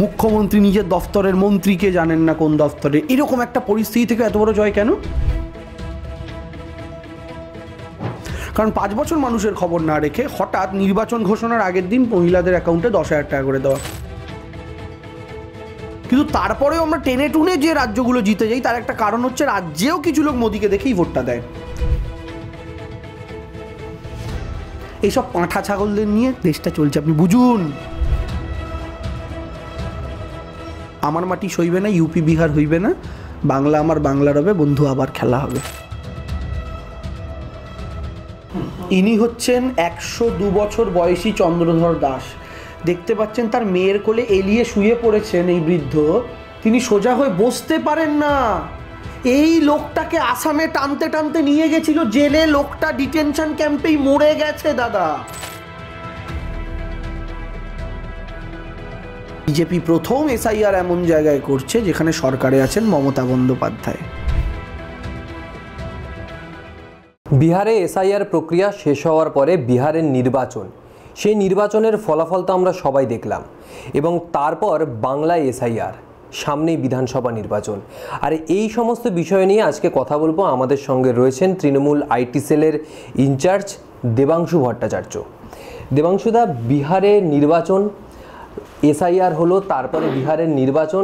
মুখ্যমন্ত্রী নিজের দফতরের মন্ত্রীকে জানেন না কোন দফতরে, এরকম একটা পরিস্থিতি থেকে এত বড় জয় কেন? কারণ 5 বছর মানুষের খবর না রেখে হঠাৎ নির্বাচন ঘোষণার আগের দিন মহিলাদের অ্যাকাউন্টে 10,000 টাকা করে দেওয়া। কিন্তু তারপরেও আমরা টেনে টুনে যে রাজ্যগুলো জিতে যাই তার একটা কারণ হচ্ছে রাজ্যেও কিছু লোক মোদিকে দেখেই ভোটটা দেয়। এইসব পাঁঠা ছাগলদের নিয়ে দেশটা চলছে, আপনি বুঝুন। আমার মাটি সইবে না, ইউপি বিহার হইবে না, বাংলা আমার বাংলার হবে, বন্ধু আবার খেলা হবে। ইনি হচ্ছেন 102 বছর বয়সী চন্দ্রধর দাস। দেখতে পাচ্ছেন তার মেয়ের কোলে এলিয়ে শুয়ে পড়েছেন এই বৃদ্ধ। তিনি সোজা হয়ে বসতে পারেন না। এই লোকটাকে আসামে টানতে টানতে নিয়ে গেছিল জেলে, লোকটা ডিটেনশন ক্যাম্পেই মরে গেছে দাদা। বিজেপি প্রথম এসআইআর এমন জায়গায় করছে যেখানে সরকারে আছেন মমতা বন্দ্যোপাধ্যায়। বিহারে এসআইআর প্রক্রিয়া শেষ হওয়ার পরে বিহারের নির্বাচন, সেই নির্বাচনের ফলাফল তো আমরা সবাই দেখলাম, এবং তারপর বাংলায় এসআইআর, সামনেই বিধানসভা নির্বাচন। আর এই সমস্ত বিষয় নিয়ে আজকে কথা বলবো। আমাদের সঙ্গে রয়েছেন তৃণমূল আইটি সেলের ইনচার্জ দেবাংশু ভট্টাচার্য। দেবাংশুদা, বিহারে নির্বাচন, এসআইআর হলো, তারপরে বিহারের নির্বাচন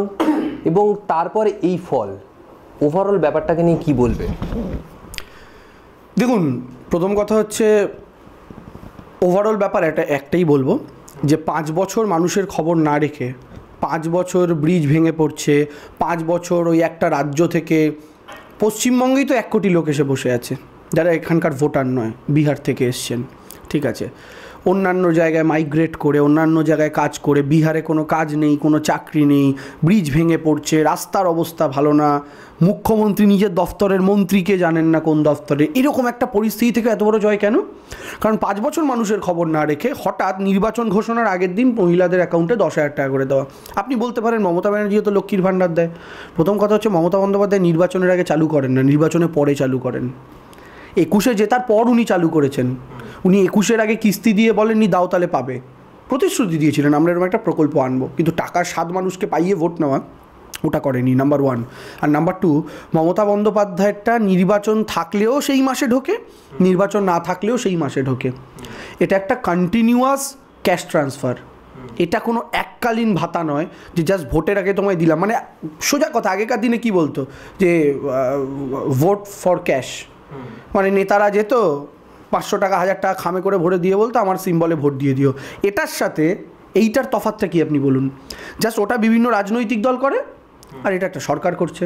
এবং তারপরে এই ফল, ওভারঅল ব্যাপারটাকে নিয়ে কি বলবে? দেখুন, প্রথম কথা হচ্ছে ওভারঅল ব্যাপার একটাই বলবো যে 5 বছর মানুষের খবর না রেখে 5 বছর ব্রিজ ভেঙে পড়ছে, 5 বছর ওই একটা রাজ্য থেকে, পশ্চিমবঙ্গেই তো 1 কোটি লোক এসে বসে আছে যারা এখানকার ভোটার নয়, বিহার থেকে এসছেন, ঠিক আছে, অন্যান্য জায়গায় মাইগ্রেট করে অন্যান্য জায়গায় কাজ করে, বিহারে কোনো কাজ নেই, কোনো চাকরি নেই, ব্রিজ ভেঙে পড়ছে, রাস্তার অবস্থা ভালো না, মুখ্যমন্ত্রী নিজের দফতরের মন্ত্রীকে জানেন না কোন দফতরে, এরকম একটা পরিস্থিতি থেকে এত বড় জয় কেন? কারণ 5 বছর মানুষের খবর না রেখে হঠাৎ নির্বাচন ঘোষণার আগের দিন মহিলাদের অ্যাকাউন্টে 10,000 টাকা করে দেওয়া। আপনি বলতে পারেন মমতা ব্যানার্জিও তো লক্ষ্মীর ভাণ্ডার দেয়। প্রথম কথা হচ্ছে মমতা বন্দ্যোপাধ্যায় নির্বাচনের আগে চালু করেন না, নির্বাচনের পরে চালু করেন। 21-এ জেতার পর উনি চালু করেছেন। উনি 21-এর আগে কিস্তি দিয়ে বলেননি দাও তাহলে পাবে, প্রতিশ্রুতি দিয়েছিলেন আমরা এরকম একটা প্রকল্প আনবো, কিন্তু টাকার 7 মানুষকে পাইয়ে ভোট নেওয়া ওটা করেনি, নাম্বার 1। আর নাম্বার 2, মমতা বন্দ্যোপাধ্যায়টা নির্বাচন থাকলেও সেই মাসে ঢোকে, নির্বাচন না থাকলেও সেই মাসে ঢোকে। এটা একটা কন্টিনিউয়াস ক্যাশ ট্রান্সফার, এটা কোনো এককালীন ভাতা নয় যে জাস্ট ভোটের আগে তোমায় দিলাম। মানে সোজা কথা, আগেকার দিনে কি বলতো যে ভোট ফর ক্যাশ, মানে নেতারা যেত 500 টাকা 1000 টাকা খামে করে ভরে দিয়ে বলতো আমার সিম্বলে ভোট দিয়ে দিও। এটার সাথে এইটার তফাৎটা কি আপনি বলুন? জাস্ট ওটা বিভিন্ন রাজনৈতিক দল করে, আর এটা একটা সরকার করছে।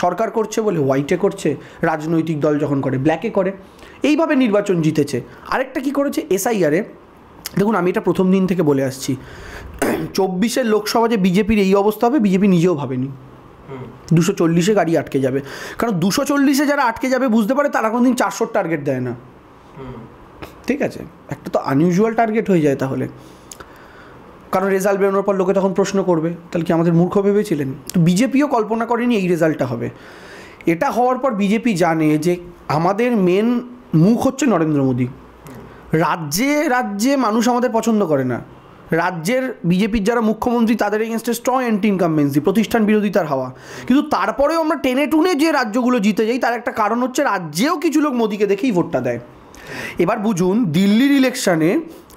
সরকার করছে বলে হোয়াইটে করছে, রাজনৈতিক দল যখন করে ব্ল্যাকে করে, এইভাবে নির্বাচন জিতেছে। আরেকটা কি করেছে এসআইআরে, দেখুন আমি এটা প্রথম দিন থেকে বলে আসছি, 24-এর লোকসভা যে বিজেপির এই অবস্থা হবে বিজেপি নিজেও ভাবেনি। 240-এ গাড়ি আটকে যাবে, কারণ 240-এ যারা আটকে যাবে বুঝতে পারে তারা কোনোদিন 400 টার্গেট দেয় না, ঠিক আছে, একটা তো আনইউজুয়াল টার্গেট হয়ে যায় তাহলে। কারণ রেজাল্ট বেরোনোর পর লোকে তখন প্রশ্ন করবে তাহলে কি আমাদের মূর্খ ভেবেছিলেন? তো বিজেপিও কল্পনা করেনি এই রেজাল্টটা হবে। এটা হওয়ার পর বিজেপি জানে যে আমাদের মেন মুখ হচ্ছে নরেন্দ্র মোদী। রাজ্যে রাজ্যে মানুষ আমাদের পছন্দ করে না, রাজ্যের বিজেপির যারা মুখ্যমন্ত্রী তাদের এগেনস্টে স্ট্রং অ্যান্টি ইনকামবেন্সি, প্রতিষ্ঠান বিরোধিতার হাওয়া। কিন্তু তারপরেও আমরা টেনে টুনে যে রাজ্যগুলো জিতে যাই তার একটা কারণ হচ্ছে রাজ্যেও কিছু লোক মোদীকে দেখেই ভোটটা দেয়। এবার বুঝুন, দিল্লির ইলেকশানে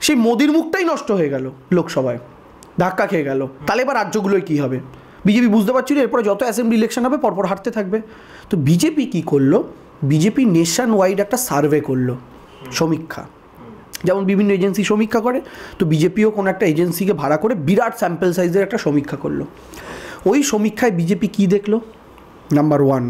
সেই মোদির মুখটাই নষ্ট হয়ে গেল, লোকসভায় ধাক্কা খেয়ে গেল, তাহলে এবার রাজ্যগুলোয় কী হবে? বিজেপি বুঝতে পারছিল এরপরে যত অ্যাসেম্বলি ইলেকশন হবে পরপর হারতে থাকবে। তো বিজেপি কী করলো, বিজেপি নেশন ওয়াইড একটা সার্ভে করলো, সমীক্ষা, যেমন বিভিন্ন এজেন্সি সমীক্ষা করে, তো বিজেপিও কোনো একটা এজেন্সিকে ভাড়া করে বিরাট স্যাম্পল সাইজের একটা সমীক্ষা করলো। ওই সমীক্ষায় বিজেপি কী দেখলো, নাম্বার 1,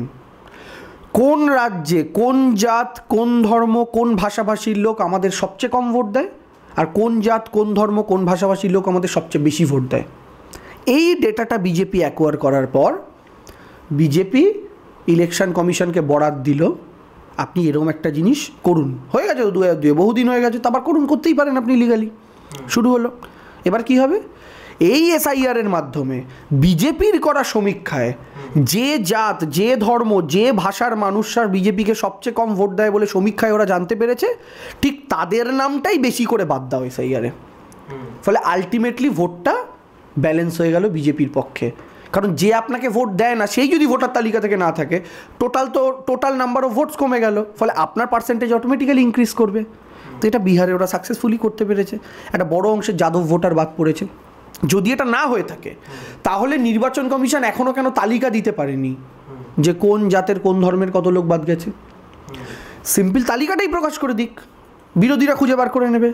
কোন রাজ্যে কোন জাত কোন ধর্ম কোন ভাষাভাষীর লোক আমাদের সবচেয়ে কম ভোট দেয়, আর কোন জাত কোন ধর্ম কোন ভাষাভাষীর লোক আমাদের সবচেয়ে বেশি ভোট দেয়। এই ডেটাটা বিজেপি অ্যাকোয়ার করার পর বিজেপি ইলেকশন কমিশনকে বরাত দিল, আপনি এরকম একটা জিনিস করুন। হয়ে গেছে 2002, বহুদিন হয়ে গেছে, তারপর করুন, করতেই পারেন আপনি লিগালি। শুরু হলো। এবার কি হবে, এই এসআইআরের মাধ্যমে বিজেপির করা সমীক্ষায় যে জাত যে ধর্ম যে ভাষার মানুষরা বিজেপিকে সবচেয়ে কম ভোট দেয় বলে সমীক্ষায় ওরা জানতে পেরেছে, ঠিক তাদের নামটাই বেশি করে বাদ দাও এসআইআরে। ফলে আলটিমেটলি ভোটটা ব্যালেন্স হয়ে গেল বিজেপির পক্ষে। কারণ যে আপনাকে ভোট দেয় না সেই যদি ভোটার তালিকা থেকে না থাকে, টোটাল নাম্বার অফ ভোটস কমে গেল, ফলে আপনার পার্সেন্টেজ অটোমেটিক্যালি ইনক্রিজ করবে। তো এটা বিহারে ওরা সাকসেসফুলি করতে পেরেছে। একটা বড় অংশের যাদব ভোটার বাদ পড়েছে। যদি এটা না হয়ে থাকে তাহলে নির্বাচন কমিশন এখনও কেন তালিকা দিতে পারেনি যে কোন জাতের কোন ধর্মের কত লোক বাদ গেছে? সিম্পল তালিকাটাই প্রকাশ করে দিক, বিরোধীরা খুঁজে বার করে নেবে।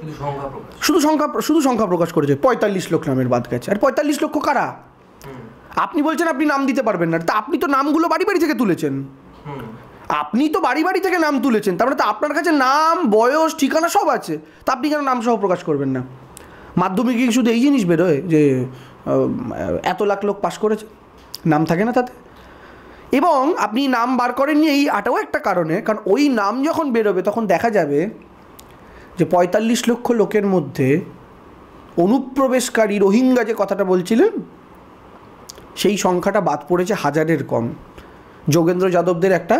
শুধু সংখ্যা প্রকাশ করেছে 45 লক্ষ নামের বাদ গেছে। আর 45 লক্ষ কারা? আপনি বলছেন আপনি নাম দিতে পারবেন না, তা আপনি তো নামগুলো বাড়ি বাড়ি থেকে তুলেছেন। আপনি তো বাড়ি বাড়ি থেকে নাম তুলেছেন, তার মানে তো আপনার কাছে নাম, বয়স, ঠিকানা সব আছে। তা আপনি কেন নাম সহ প্রকাশ করবেন না? মাধ্যমিকে শুধু এই জিনিস বেরোয় যে এত লাখ লোক পাশ করেছে, নাম থাকে না তাতে। এবং আপনি নাম বার করেননি এটাও একটা কারণে, কারণ ওই নাম যখন বেরোবে তখন দেখা যাবে যে 45 লক্ষ লোকের মধ্যে অনুপ্রবেশকারী রোহিঙ্গা যে কথাটা বলছিলেন সেই সংখ্যাটা বাদ পড়েছে হাজারের কম। যোগেন্দ্র যাদবদের একটা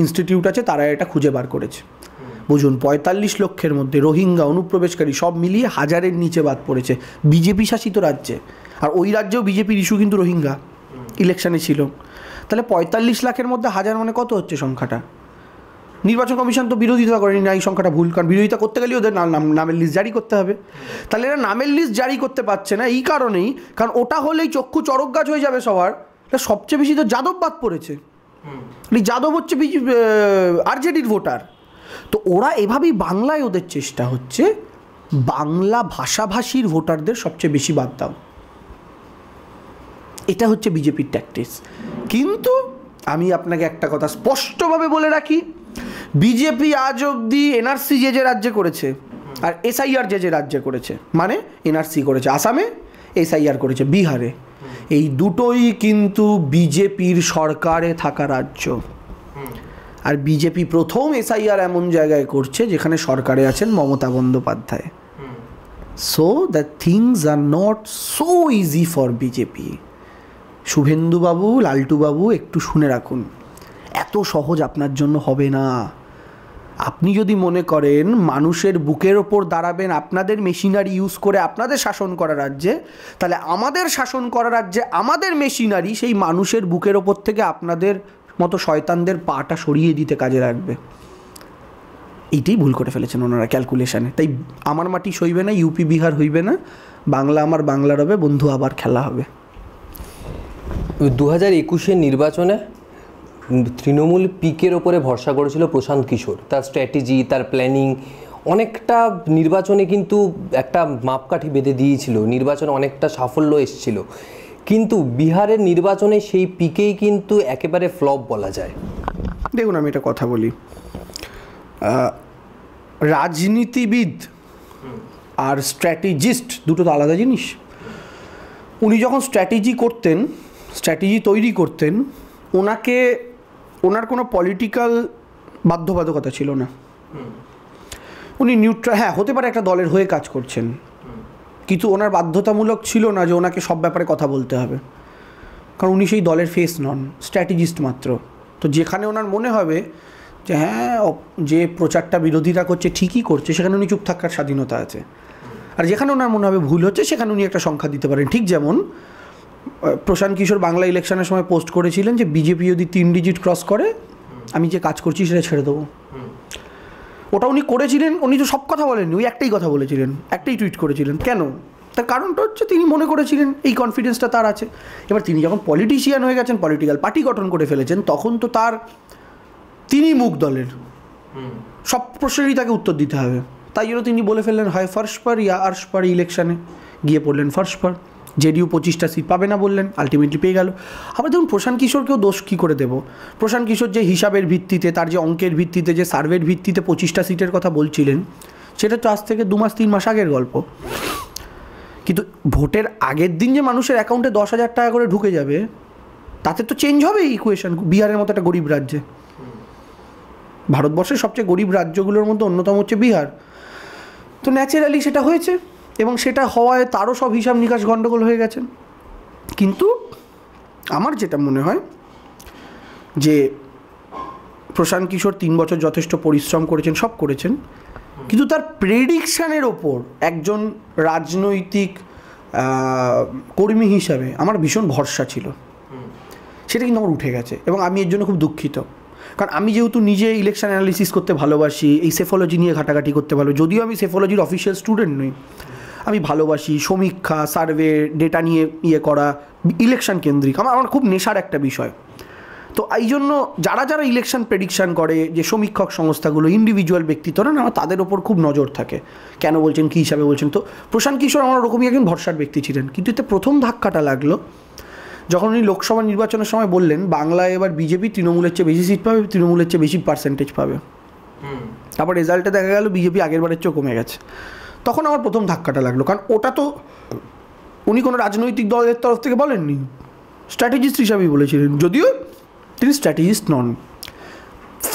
ইনস্টিটিউট আছে, তারা এটা খুঁজে বার করেছে। বুঝুন, 45 লক্ষের মধ্যে রোহিঙ্গা অনুপ্রবেশকারী সব মিলিয়ে হাজারের নিচে বাদ পড়েছে বিজেপি শাসিত রাজ্যে। আর ওই রাজ্যেও বিজেপির ইস্যু কিন্তু রোহিঙ্গা ইলেকশানে ছিল। তাহলে 45 লাখের মধ্যে হাজার মানে কত হচ্ছে সংখ্যাটা? নির্বাচন কমিশন তো বিরোধিতা করেনি না এই সংখ্যাটা ভুল, কারণ বিরোধিতা করতে গেলে ওদের নামের লিস্ট জারি করতে হবে। তাহলে এরা নামের লিস্ট জারি করতে পারছে না এই কারণেই, কারণ ওটা হলেই চক্ষু চড়ক গাছ হয়ে যাবে সবার। সবচেয়ে বেশি তো যাদব বাদ পড়েছে। যাদব হচ্ছে আরজেডির ভোটার। তো ওরা এভাবেই বাংলায় ওদের চেষ্টা হচ্ছে বাংলা ভাষাভাষীর ভোটারদের সবচেয়ে বেশি বাদ দাও। এটা হচ্ছে বিজেপির ট্যাকটিক্স। কিন্তু আমি আপনাকে একটা কথা স্পষ্টভাবে বলে রাখি, বিজেপি আজ অবধি এনআরসি যে রাজ্যে করেছে আর এসআইআর যে রাজ্যে করেছে, মানে এনআরসি করেছে আসামে, এসআইআর করেছে বিহারে, এই দুটোই কিন্তু বিজেপির সরকারে থাকা রাজ্য। আর বিজেপি প্রথম এসআইআর এমন জায়গায় করছে যেখানে সরকারে আছেন Mamata Bandyopadhyay. So the things are not so easy for BJP. শুভেন্দুবাবু, লালটুবাবু, একটু শুনে রাখুন, এত সহজ আপনার জন্য হবে না। আপনি যদি মনে করেন মানুষের বুকের ওপর দাঁড়াবেন আপনাদের মেশিনারি ইউজ করে আপনাদের শাসন করা রাজ্যে, তাহলে আমাদের শাসন করা রাজ্যে আমাদের মেশিনারি সেই মানুষের বুকের ওপর থেকে আপনাদের মতো শয়তানদের পাটা সরিয়ে দিতে কাজে লাগবে। এইটাই ভুল করে ফেলেছেন ওনারা ক্যালকুলেশানে। তাই আমার মাটি সইবে না, ইউপি বিহার হইবে না, বাংলা আমার বাংলার হবে, বন্ধু আবার খেলা হবে। 2021-এর নির্বাচনে তৃণমূল পিকের ওপরে ভরসা করেছিল প্রশান্ত কিশোর, তার স্ট্র্যাটেজি, তার প্ল্যানিং অনেকটা নির্বাচনে কিন্তু একটা মাপকাঠি বেঁধে দিয়েছিল, নির্বাচনে অনেকটা সাফল্য এসেছিল। কিন্তু বিহারের নির্বাচনে সেই পিকেই কিন্তু একেবারে ফ্লপ বলা যায়। দেখুন, আমি একটা কথা বলি, রাজনীতিবিদ আর স্ট্র্যাটেজিস্ট দুটো তো আলাদা জিনিস। উনি যখন স্ট্র্যাটেজি তৈরি করতেন, ওনার কোনো পলিটিক্যাল বাধ্যবাধকতা ছিল না। উনি নিউট্রাল, হ্যাঁ হতে পারে একটা দলের হয়ে কাজ করছেন, কিন্তু ওনার বাধ্যতামূলক ছিল না যে ওনাকে সব ব্যাপারে কথা বলতে হবে, কারণ উনি সেই দলের ফেস নন, স্ট্র্যাটেজিস্ট মাত্র। তো যেখানে ওনার মনে হবে যে হ্যাঁ যে প্রচারটা বিরোধীরা করছে ঠিকই করছে, সেখানে উনি চুপ থাকার স্বাধীনতা আছে। আর যেখানে ওনার মনে হবে ভুল হচ্ছে সেখানে উনি একটা সংখ্যা দিতে পারেন। ঠিক যেমন প্রশান্ত কিশোর বাংলা ইলেকশনের সময় পোস্ট করেছিলেন যে বিজেপি যদি 3 ডিজিট ক্রস করে আমি যে কাজ করছি সেটা ছেড়ে দেবো। ওটা উনি করেছিলেন, উনি তো সব কথা বলেননি, ওই একটাই কথা বলেছিলেন, একটাই টুইট করেছিলেন। কেন? তার কারণটা হচ্ছে তিনি মনে করেছিলেন এই কনফিডেন্সটা তার আছে। এবার তিনি যখন পলিটিশিয়ান হয়ে গেছেন, পলিটিক্যাল পার্টি গঠন করে ফেলেছেন, তখন তো তিনি মুখ দলের, সব প্রশ্নেরই তাকে উত্তর দিতে হবে। তাই জন্য তিনি বলে ফেললেন হয় ফার্স্ট পার ইয়া আর্শ পার, ইলেকশানে গিয়ে পড়লেন ফার্স্ট পার। জেডিইউ 25টা সিট পাবে না বললেন, আলটিমেটলি পেয়ে গেল। আবার দেখুন, প্রশান্ত কিশোরকেও দোষ কী করে দেবো? প্রশান্ত কিশোর যে হিসাবের ভিত্তিতে, তার যে অঙ্কের ভিত্তিতে, যে সার্ভের ভিত্তিতে 25টা সিটের কথা বলছিলেন, সেটা তো আজ থেকে 2 মাস 3 মাস আগের গল্প। কিন্তু ভোটের আগের দিন যে মানুষের অ্যাকাউন্টে 10,000 টাকা করে ঢুকে যাবে, তাতে তো চেঞ্জ হবে ইকুয়েশন। বিহারের মতো একটা গরিব রাজ্যে, ভারতবর্ষের সবচেয়ে গরিব রাজ্যগুলোর মধ্যে অন্যতম হচ্ছে বিহার, তো ন্যাচারালি সেটা হয়েছে, এবং সেটা হওয়ায় তারও সব হিসাব নিকাশ গণ্ডগোল হয়ে গেছে। কিন্তু আমার যেটা মনে হয় যে প্রশান্ত কিশোর 3 বছর যথেষ্ট পরিশ্রম করেছেন, সব করেছেন, কিন্তু তার প্রেডিকশানের ওপর একজন রাজনৈতিক কর্মী হিসাবে আমার ভীষণ ভরসা ছিল, সেটা কিন্তু আমার উঠে গেছে এবং আমি এর জন্য খুব দুঃখিত। কারণ আমি যেহেতু নিজে ইলেকশন অ্যানালিসিস করতে ভালোবাসি, এই সেফোলজি নিয়ে ঘাটাঘাটি করতে ভালো, যদিও আমি সেফোলজির অফিসিয়াল স্টুডেন্ট নই, আমি ভালোবাসি সমীক্ষা, সার্ভে, ডেটা নিয়ে করা, ইলেকশন কেন্দ্রিক আমার খুব নেশার একটা বিষয়। তো এই জন্য যারা যারা ইলেকশন প্রেডিকশান করে, যে সমীক্ষক সংস্থাগুলো, ইন্ডিভিজুয়াল ব্যক্তিত্বরা না, আমার তাদের ওপর খুব নজর থাকে, কেন বলছেন, কী হিসাবে বলছেন। তো প্রশান্ত কিশোর আমার ওরকমই একজন ভরসার ব্যক্তি ছিলেন। কিন্তু এতে প্রথম ধাক্কাটা লাগলো যখন উনি লোকসভা নির্বাচনের সময় বললেন বাংলায় এবার বিজেপি তৃণমূলের চেয়ে বেশি সিট পাবে, তৃণমূলের চেয়ে বেশি পার্সেন্টেজ পাবে। তারপর রেজাল্টে দেখা গেল বিজেপি আগের বারের চেয়েও কমে গেছে। তখন আমার প্রথম ধাক্কাটা লাগলো, কারণ ওটা তো উনি কোনো রাজনৈতিক দলের তরফ থেকে বলেননি, স্ট্র্যাটেজিস্ট হিসাবেই বলেছিলেন, যদিও তিনি স্ট্র্যাটেজিস্ট নন।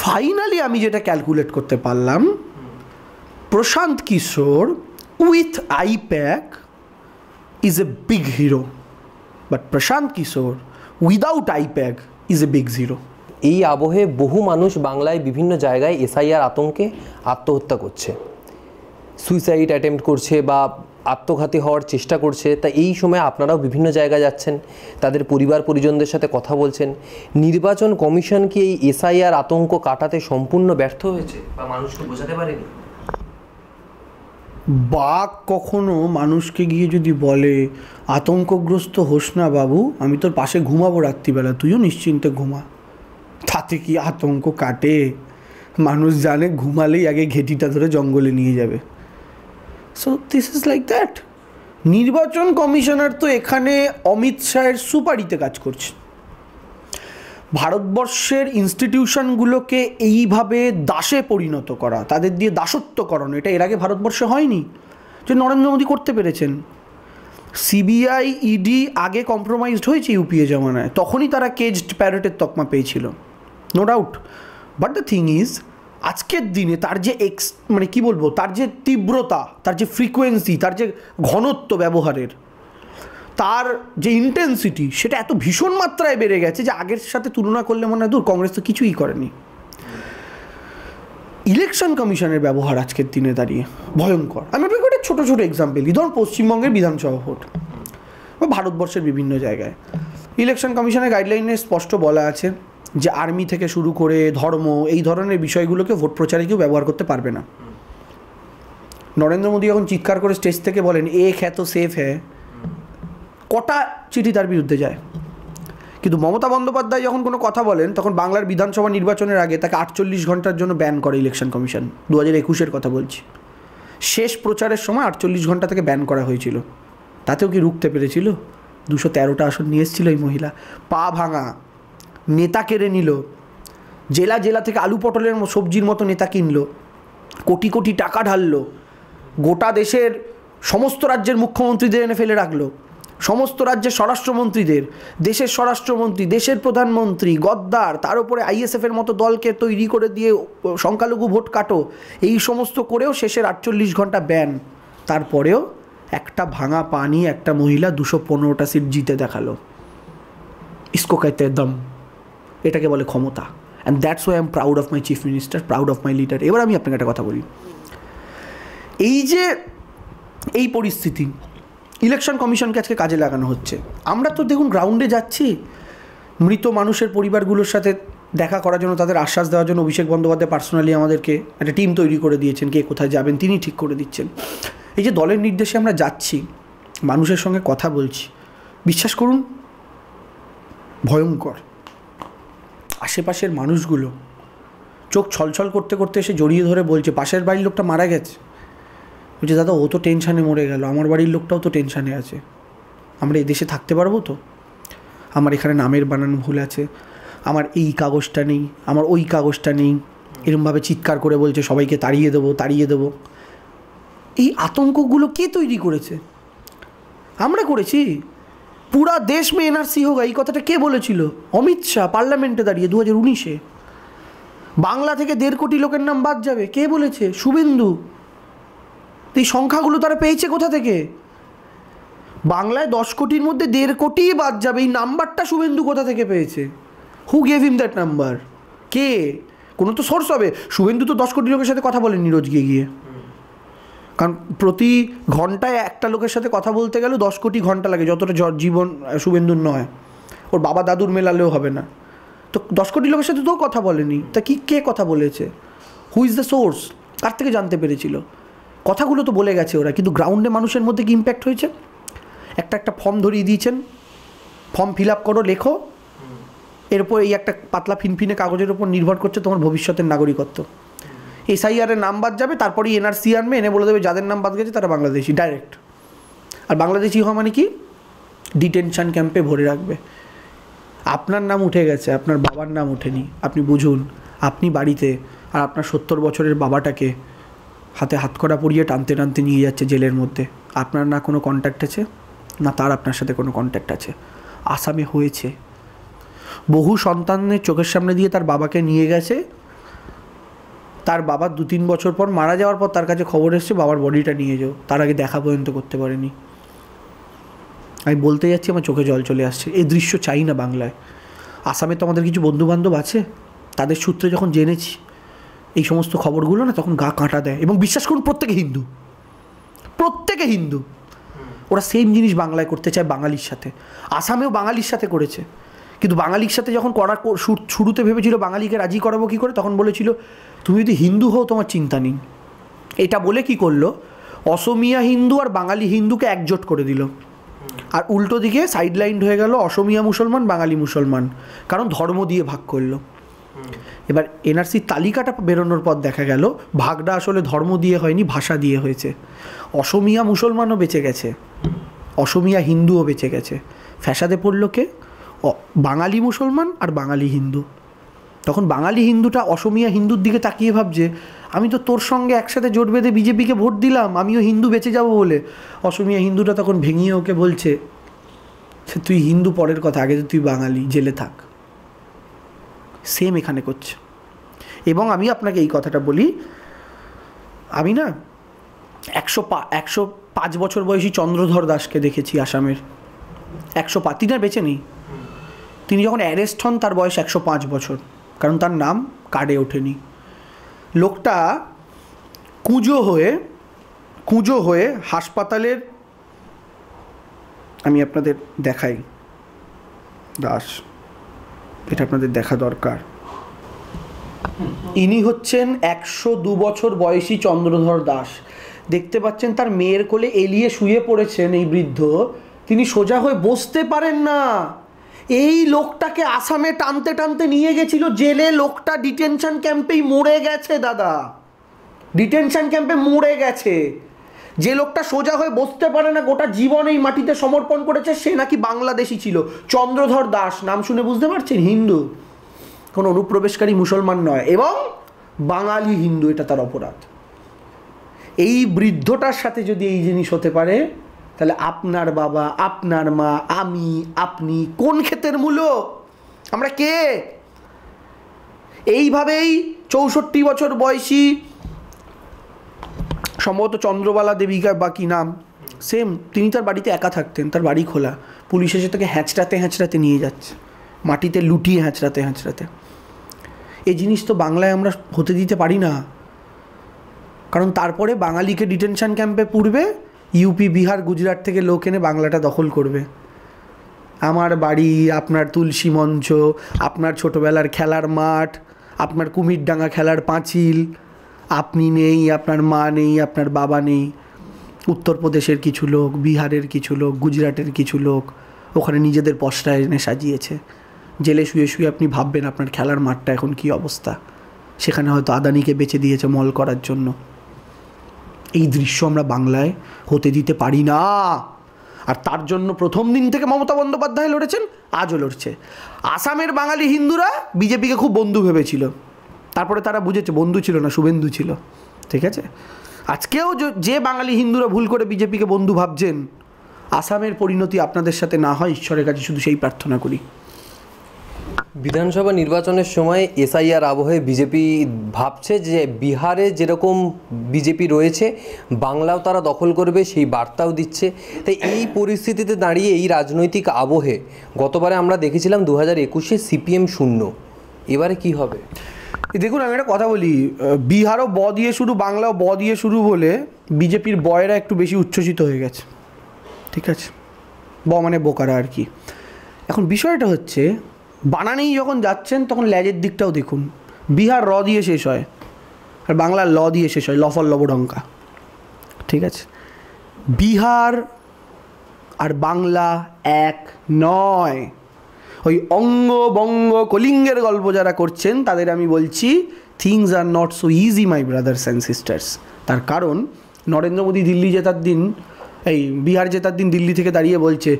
ফাইনালি আমি যেটা ক্যালকুলেট করতে পারলাম, Prashant Kishor with IPAC is a big hero, but Prashant Kishor without IPAC is a big zero. এই আবহে বহু মানুষ বাংলায় বিভিন্ন জায়গায় এসআইআর আতঙ্কে আত্মহত্যা করছে, সুইসাইড অ্যাটেম্প্ট করছে বা আত্মঘাতী হওয়ার চেষ্টা করছে। তা এই সময় আপনারাও বিভিন্ন জায়গায় যাচ্ছেন, তাদের পরিবার পরিজনদের সাথে কথা বলছেন। নির্বাচন কমিশন কি এই এসআইআর আতঙ্ক কাটাতে সম্পূর্ণ ব্যর্থ হয়েছে বা মানুষকে বোঝাতে পারেনি? বাঘ কখনো মানুষকে গিয়ে যদি বলে আতঙ্কগ্রস্ত হোস না বাবু, আমি তোর পাশে ঘুমাবো রাত্রিবেলা, তুইও নিশ্চিন্তে ঘুমা, তাতে কি আতঙ্ক কাটে? মানুষ জানে ঘুমালেই আগে ঘেঁটিটা ধরে জঙ্গলে নিয়ে যাবে। So this is like that. নির্বাচন কমিশনার তো এখানে অমিত শাহের সুপারিতে কাজ করছে। ভারতবর্ষের ইনস্টিটিউশনগুলোকে এইভাবে দাসে পরিণত করা, তাদের দিয়ে দাসত্ব করানো, এটা এর আগে ভারতবর্ষে হয়নি, যে নরেন্দ্র মোদী করতে পেরেছেন। সিবিআই, ইডি আগে কম্প্রোমাইজড হয়েছে ইউপিএ জমানায়, তখনই তারা কেজড প্যারেটের তকমা পেয়েছিল, no doubt. But the thing is, আজকের দিনে তার যে মানে কি বলবো, তার যে তীব্রতা, তার যে ফ্রিকোয়েন্সি, তার যে ঘনত্ব ব্যবহারের, তার যে ইন্টেন্সিটি, সেটা এত ভীষণ মাত্রায় বেড়ে গেছে যে আগের সাথে তুলনা করলে মনে হয় দূর, কংগ্রেস তো কিছুই করেনি। ইলেকশন কমিশনের ব্যবহার আজকের দিনে দাঁড়িয়ে ভয়ঙ্কর। আমি আপনাকে একটা ছোটো ছোটো এক্সাম্পল দিই। ধরুন পশ্চিমবঙ্গের বিধানসভা ভোট বা ভারতবর্ষের বিভিন্ন জায়গায় ইলেকশন কমিশনের গাইডলাইনে স্পষ্ট বলা আছে যে আর্মি থেকে শুরু করে ধর্ম, এই ধরনের বিষয়গুলোকে ভোট প্রচারে কেউ ব্যবহার করতে পারবে না। নরেন্দ্র মোদী যখন চিৎকার করে স্টেজ থেকে বলেন এক হ্যাঁ তো সেফ হ্যাঁ, কটা চিঠি তার বিরুদ্ধে যায়। কিন্তু মমতা বন্দ্যোপাধ্যায় যখন কোনো কথা বলেন, তখন বাংলার বিধানসভা নির্বাচনের আগে তাকে 48 ঘন্টার জন্য ব্যান করে ইলেকশন কমিশন। 2021-এর কথা বলছি, শেষ প্রচারের সময় 48 ঘন্টা থেকে ব্যান করা হয়েছিল। তাতেও কি রুখতে পেরেছিল? 213টা আসন নিয়ে এসেছিল এই মহিলা, পা ভাঙা, নেতা কেড়ে নিল, জেলা জেলা থেকে আলু পটলের সবজির মতো নেতা কিনলো, কোটি কোটি টাকা ঢাললো, গোটা দেশের সমস্ত রাজ্যের মুখ্যমন্ত্রীদের এনে ফেলে রাখলো, সমস্ত রাজ্যের স্বরাষ্ট্রমন্ত্রীদের, দেশের স্বরাষ্ট্রমন্ত্রী, দেশের প্রধানমন্ত্রী, গদ্দার, তার উপরে আইএসএফের মতো দলকে তৈরি করে দিয়ে সংখ্যালঘু ভোট কাটো, এই সমস্ত করেও শেষের 48 ঘন্টা ব্যান। তারপরেও একটা ভাঙা পা নিয়ে একটা মহিলা 215টা সিট জিতে দেখালো। ইসকো कहते हैं दम, এটাকে বলে ক্ষমতা। And that's why I am proud of my chief minister, proud of my leader. এবার আমি আপনাকে একটা কথা বলি, এই যে এই পরিস্থিতি, ইলেকশন কমিশনকে আজকে কাজে লাগানো হচ্ছে। আমরা তো দেখুন গ্রাউন্ডে যাচ্ছি, মৃত মানুষের পরিবারগুলোর সাথে দেখা করার জন্য, তাদের আশ্বাস দেওয়ার জন্য অভিষেক বন্দ্যোপাধ্যায় পার্সোনালি আমাদেরকে একটা টিম তৈরি করে দিয়েছেন, কে কোথায় যাবেন তিনি ঠিক করে দিচ্ছেন। এই যে দলের নির্দেশে আমরা যাচ্ছি, মানুষের সঙ্গে কথা বলছি, বিশ্বাস করুন ভয়ঙ্কর। আশেপাশের মানুষগুলো চোখ ছলছল করতে করতে এসে জড়িয়ে ধরে বলছে, পাশের বাড়ির লোকটা মারা গেছে, বলছে দাদা ও তো টেনশানে মরে গেল, আমার বাড়ির লোকটাও তো টেনশানে আছে, আমরা এই দেশে থাকতে পারবো তো? আমার এখানে নামের বানানো ভুল আছে, আমার এই কাগজটা নেই, আমার ওই কাগজটা নেই, এরমভাবে চিৎকার করে বলছে সবাইকে তাড়িয়ে দেবো তাড়িয়ে দেবো। এই আতঙ্কগুলো কে তৈরি করেছে? আমরা করেছি। পুরা দেশ মে এনআরসি হোক, এই কথাটা কে বলেছিল? অমিত শাহ পার্লামেন্টে দাঁড়িয়ে 2019-এ। বাংলা থেকে 1.5 কোটি লোকের নাম বাদ যাবে, কে বলেছে? শুভেন্দু। এই সংখ্যাগুলো তারা পেয়েছে কোথা থেকে? বাংলায় 10 কোটির মধ্যে 1.5 কোটিই বাদ যাবে, এই নাম্বারটা শুভেন্দু কোথা থেকে পেয়েছে? Who gave him that number? কে? কোনো তো সোর্স হবে। শুভেন্দু তো 10 কোটি লোকের সাথে কথা বলেননি রোজ গিয়ে গিয়ে, কারণ প্রতি ঘন্টায় একটা লোকের সাথে কথা বলতে গেলে 10 কোটি ঘন্টা লাগে, যতটা জীবন শুভেন্দুর নয়, ওর বাবা দাদুর মেলালেও হবে না। তো 10 কোটি লোকের সাথে তো কথা বলেনি, তা কে কথা বলেছে? Who is the source? কার থেকে জানতে পেরেছিল? কথাগুলো তো বলে গেছে ওরা, কিন্তু গ্রাউন্ডে মানুষের মধ্যে কি ইম্প্যাক্ট হয়েছে? একটা ফর্ম ধরিয়ে দিয়েছেন, ফর্ম ফিল আপ করো, লেখো, এরপর এই একটা পাতলা ফিনফিনে কাগজের উপর নির্ভর করছে তোমার ভবিষ্যতের নাগরিকত্ব। এসআইআরের নাম বাদ যাবে, তারপরেই এনআরসি আনবে, এনে বলে দেবে যাদের নাম বাদ গেছে তারা বাংলাদেশি ডাইরেক্ট। আর বাংলাদেশি হওয়া মানে কি? ডিটেনশন ক্যাম্পে ভরে রাখবে। আপনার নাম উঠে গেছে, আপনার বাবার নাম ওঠেনি, আপনি বুঝুন। আপনি বাড়িতে আর আপনার 70 বছরের বাবাটাকে হাতে হাতকড়া পরিয়ে টানতে টানতে নিয়ে যাচ্ছে জেলের মধ্যে। আপনার না কোনো কন্ট্যাক্ট আছে, না তার আপনার সাথে কোনো কন্ট্যাক্ট আছে। আসামে হয়েছে, বহু সন্তানের চোখের সামনে দিয়ে তার বাবাকে নিয়ে গেছে, তার বাবা 2-3 বছর পর মারা যাওয়ার পর তার কাছে খবর এসছে বাবার বডিটা নিয়ে যাও, তার আগে দেখা পর্যন্ত করতে পারেনি। আমি বলতে যাচ্ছি, আমার চোখে জল চলে আসছে। এই দৃশ্য চাই না বাংলায়। আসামে তো আমাদের কিছু বন্ধুবান্ধব আছে, তাদের সূত্রে যখন জেনেছি এই সমস্ত খবরগুলো না, তখন গা কাঁটা দেয়। এবং বিশ্বাস করুন, প্রত্যেকে হিন্দু। ওরা সেম জিনিস বাংলায় করতে চায় বাঙালির সাথে। আসামেও বাঙালির সাথে করেছে, কিন্তু বাঙালির সাথে যখন করার শুরুতে ভেবেছিল বাঙালিকে রাজি করাবো কী করে, তখন বলেছিল তুমি যদি হিন্দু হও তোমার চিন্তা নেই। এটা বলে কি করলো, অসমিয়া হিন্দু আর বাঙালি হিন্দুকে একজোট করে দিল। আর উল্টো দিকে সাইডলাইন হয়ে গেল অসমিয়া মুসলমান, বাঙালি মুসলমান, কারণ ধর্ম দিয়ে ভাগ করলো। এবার এনআরসির তালিকাটা বেরোনোর পর দেখা গেল ভাগটা আসলে ধর্ম দিয়ে হয়নি, ভাষা দিয়ে হয়েছে। অসমিয়া মুসলমানও বেঁচে গেছে, অসমিয়া হিন্দুও বেঁচে গেছে। ফ্যাসাদে পড়লো কে? বাঙালি মুসলমান আর বাঙালি হিন্দু। তখন বাঙালি হিন্দুটা অসমিয়া হিন্দুর দিকে তাকিয়ে ভাবছে, আমি তো তোর সঙ্গে একসাথে জোট বেঁধে বিজেপিকে ভোট দিলাম, আমিও হিন্দু বেঁচে যাব বলে। অসমিয়া হিন্দুটা তখন ভেঙিয়ে ওকে বলছে, তুই হিন্দু পরের কথা, আগে তো তুই বাঙালি, জেলে থাক। সেম এখানে করছে। এবং আমি আপনাকে এই কথাটা বলি, আমি না 105 বছর বয়সী চন্দ্রধর দাসকে দেখেছি আসামের। 105, তিনি আর বেঁচে নেই। তিনি যখন অ্যারেস্ট হন তার বয়স 105 বছর, কারণ তার নাম কার্ডে ওঠেনি। লোকটা কুঁজো হয়ে হাসপাতালের, আমি আপনাদের দেখাই দাস, এটা আপনাদের দেখা দরকার। ইনি হচ্ছেন 102 বছর বয়সী চন্দ্রধর দাস। দেখতে পাচ্ছেন তার মেয়ের কোলে এলিয়ে শুয়ে পড়েছেন এই বৃদ্ধ, তিনি সোজা হয়ে বসতে পারেন না। এই লোকটাকে আসামে টানতে টানতে নিয়ে গেছিল জেলে, লোকটা ডিটেনশন ক্যাম্পেই মরে গেছে দাদা, ডিটেনশন ক্যাম্পে মরে গেছে। যে লোকটা সোজা হয়ে বসতে পারে না, গোটা জীবন এই মাটিতে সমর্পণ করেছে, সে নাকি বাংলাদেশি ছিল। চন্দ্রধর দাস, নাম শুনে বুঝতে পারছেন, হিন্দু, কোনো অনুপ্রবেশকারী মুসলমান নয়, এবং বাঙালি হিন্দু, এটা তার অপরাধ। এই বৃদ্ধটার সাথে যদি এই জিনিস হতে পারে, তাহলে আপনার বাবা, আপনার মা, আমি, আপনি কোন ক্ষেতের মূলো, আমরা কে? এইভাবেই 64 বছর বয়সী, সম্ভবত চন্দ্রবালা দেবিকা বা কি নাম, সেম, তিনি তার বাড়িতে একা থাকতেন, তার বাড়ি খোলা, পুলিশ এসে তাকে হ্যাঁচড়াতে নিয়ে যাচ্ছে, মাটিতে লুটিয়ে হ্যাঁচড়াতে। এই জিনিস তো বাংলায় আমরা হতে দিতে পারি না, কারণ তারপরে বাঙালিকে ডিটেনশন ক্যাম্পে পুরবে, ইউপি, বিহার, গুজরাট থেকে লোক এনে বাংলাটা দখল করবে। আমার বাড়ি, আপনার তুলসী মঞ্চ, আপনার ছোটোবেলার খেলার মাঠ, আপনার কুমিরডাঙ্গা খেলার পাঁচিল, আপনি নেই, আপনার মা নেই, আপনার বাবা নেই। উত্তরপ্রদেশের কিছু লোক, বিহারের কিছু লোক, গুজরাটের কিছু লোক ওখানে নিজেদের পশরা এনে সাজিয়েছে। জেলে শুয়ে শুয়ে আপনি ভাববেন আপনার খেলার মাঠটা এখন কী অবস্থা। সেখানে হয়তো আদানিকে বেচে দিয়েছে মল করার জন্য। এই দৃশ্য আমরা বাংলায় হতে দিতে পারি না। আর তার জন্য প্রথম দিন থেকে মমতা বন্দ্যোপাধ্যায় লড়েছেন, আজও লড়ছে। আসামের বাঙালি হিন্দুরা বিজেপিকে খুব বন্ধু ভেবেছিল, তারপরে তারা বুঝেছে বন্ধু ছিল না, শুভেন্দু ছিল। ঠিক আছে, আজকেও যে বাঙালি হিন্দুরা ভুল করে বিজেপিকে বন্ধু ভাবছেন, আসামের পরিণতি আপনাদের সাথে না হয়, ঈশ্বরের কাছে শুধু সেই প্রার্থনা করি। বিধানসভা নির্বাচনের সময় এসআইআর আবহে বিজেপি ভাবছে যে বিহারে যেরকম বিজেপি রয়েছে, বাংলাও তারা দখল করবে, সেই বার্তাও দিচ্ছে। তাই এই পরিস্থিতিতে দাঁড়িয়ে, এই রাজনৈতিক আবহে, গতবারে আমরা দেখেছিলাম 2021-এ সিপিএম শূন্য, এবারে কি হবে? দেখুন আমি একটা কথা বলি, বিহারও ব দিয়ে শুরু, বাংলাও ব দিয়ে শুরু বলে বিজেপির বয়েরা একটু বেশি উচ্ছ্বসিত হয়ে গেছে, ঠিক আছে? ব মানে বোকারা আর কি। এখন বিষয়টা হচ্ছে বানানেই যখন যাচ্ছেন তখন ল্যাজের দিকটাও দেখুন। বিহার র দিয়ে শেষ হয় আর বাংলা ল দিয়ে শেষ হয়, লফল লবডঙ্কা, ঠিক আছে? বিহার আর বাংলা এক নয়। ওই অঙ্গ বঙ্গ কলিঙ্গের গল্প যারা করছেন তাদের আমি বলছি things are not so easy my brothers and sisters. তার কারণ নরেন্দ্র মোদী দিল্লি জেতার দিন, এই বিহার জেতার দিন দিল্লি থেকে দাঁড়িয়ে বলছে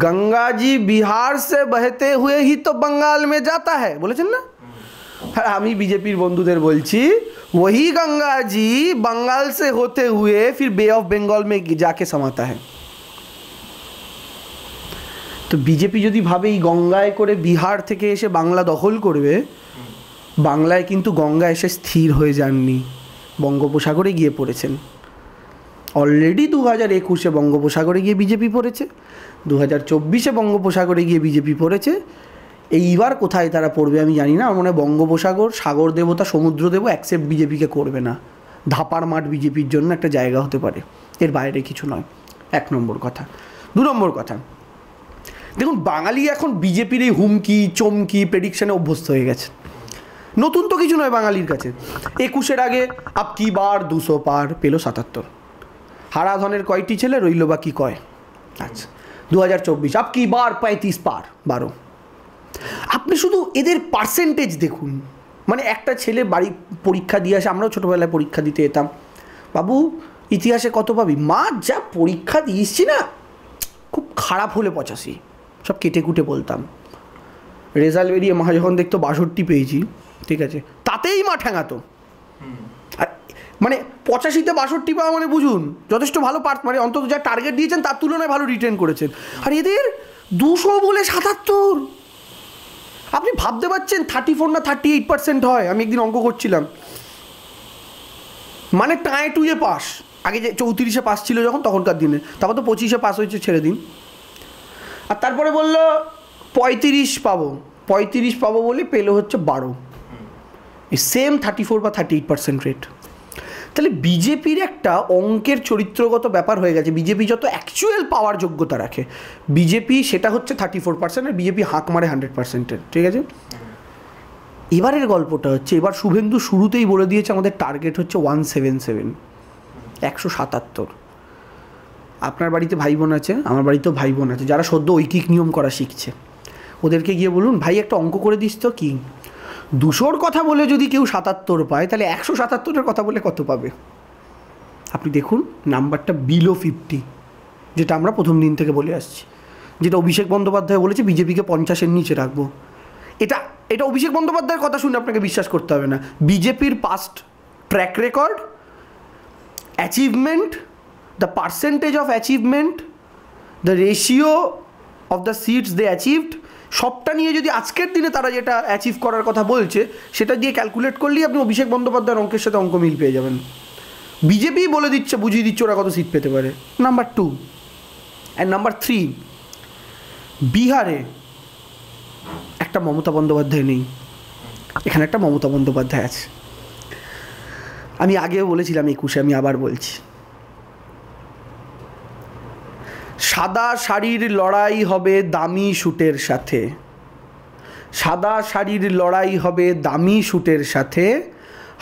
গঙ্গাজি বিহার সে বহতে হুয়ে হি তো বঙ্গাল মে যাতা হ্যায়, বলেছেন না? আর আমি বিজেপির বন্ধুদের বলছি ওহি গঙ্গাজি बंगाल से होते हुए फिर बे ऑफ बंगाल में जाके समाता है। তো বিজেপি যদি ভাবে এই গঙ্গায় করে বিহার থেকে এসে বাংলা দখল করবে, বাংলায় কিন্তু গঙ্গা এসে স্থির হয়ে যাননি, বঙ্গোপসাগরে গিয়ে পড়েছেন। অলরেডি 2021-এ বঙ্গোপসাগরে গিয়ে বিজেপি পড়েছে, 2024-এ বঙ্গোপসাগরে গিয়ে বিজেপি পড়েছে। এইবার কোথায় তারা পড়বে আমি জানি না। আমার মনে হয় বঙ্গোপসাগর, সাগর দেবতা, সমুদ্র দেব অ্যাকসেপ্ট বিজেপিকে করবে না। ধাপার মাঠ বিজেপির জন্য একটা জায়গা হতে পারে, এর বাইরে কিছু নয়। 1 নম্বর কথা। 2 নম্বর কথা, দেখুন বাঙালি এখন বিজেপির এই হুমকি চমকি প্রেডিকশানে অভ্যস্ত হয়ে গেছে। নতুন তো কিছু নয় বাঙালির কাছে। 21-এর আগে আপ কি বার 200 পার পেল 77। হারাধনের কয়টি ছেলে রইল বা কি কয়? আচ্ছা 2024 আপ কি বার 35 পার 12। আপনি শুধু এদের পার্সেন্টেজ দেখুন। মানে একটা ছেলে বাড়ি পরীক্ষা দিয়ে আসে, আমরাও ছোটোবেলায় পরীক্ষা দিতে যেতাম, বাবু ইতিহাসে কত পাবি? মা যা পরীক্ষা দিয়েছি না, খুব খারাপ হলে 85, সব কেটে কুটে বলতাম। রেজাল্ট বেরিয়ে মা যখন দেখতো 62 পেয়েছি, ঠিক আছে, তাতেই মা ঠ্যাঙাতো। আর মানে 85-তে 62 পাওয়া মানে বুঝুন যথেষ্ট ভালো মানে অন্তত যা টার্গেট দিয়েছেন তার তুলনায় ভালো রিটেন করেছেন। আর এদের 200 বলে 77। আপনি ভাবতে পারছেন 34 না 38% হয়? আমি একদিন অঙ্ক করছিলাম, মানে টায় টুয়ে পাস। আগে যে 34-এ পাস ছিল যখন তখনকার দিনে, তারপর তো 25-এ পাস হয়েছে, ছেড়ে দিন। আর তারপরে বললো 35 পাবো, 35 পাবো বলে পেলো হচ্ছে 12। এই সেম 34 বা 38% রেট। তাহলে বিজেপির একটা অঙ্কের চরিত্রগত ব্যাপার হয়ে গেছে। বিজেপি যত অ্যাকচুয়াল পাওয়ার যোগ্যতা রাখে, বিজেপি সেটা হচ্ছে 34%, আর বিজেপি হাঁক মারে 100%-এর, ঠিক আছে? এবারের গল্পটা হচ্ছে, এবার শুভেন্দু শুরুতেই বলে দিয়েছে আমাদের টার্গেট হচ্ছে 177, 177। আপনার বাড়িতে ভাই বোন আছে, আমার বাড়িতেও ভাই বোন আছে যারা সদ্য ঐকিক নিয়ম করা শিখছে। ওদেরকে গিয়ে বলুন ভাই একটা অঙ্ক করে দিস তো। কি 200-র কথা বলে যদি কেউ 77 পায়, তাহলে 177-এর কথা বলে কত পাবে? আপনি দেখুন নাম্বারটা বিলো 50, যেটা আমরা প্রথম দিন থেকে বলে আসছি, যেটা অভিষেক বন্দ্যোপাধ্যায় বলেছে বিজেপিকে 50-এর নিচে রাখবো। এটা অভিষেক বন্দ্যোপাধ্যায়ের কথা শুনে আপনাকে বিশ্বাস করতে হবে না। বিজেপির past track record, achievement, the percentage of achievement, the ratio of the seats they achieved, সবটা নিয়ে যদি আজকের দিনে তারা যেটা অ্যাচিভ করার কথা বলছে সেটা দিয়ে ক্যালকুলেট করলেই আপনি অভিষেক বন্দ্যোপাধ্যায়ের অঙ্কের সাথে অঙ্ক মিল পেয়ে যাবেন। বিজেপি বলে দিচ্ছে, বুঝিয়ে দিচ্ছে ওরা কত সিট পেতে পারে। নাম্বার 2 অ্যান্ড নাম্বার 3, বিহারে একটা মমতা বন্দ্যোপাধ্যায় নেই, এখানে একটা মমতা বন্দ্যোপাধ্যায় আছে। আমি আগেও বলেছিলাম 21-এ, আমি আবার বলছি, সাদা শাড়ির লড়াই হবে দামি স্যুটের সাথে, সাদা শাড়ির লড়াই হবে দামি স্যুটের সাথে,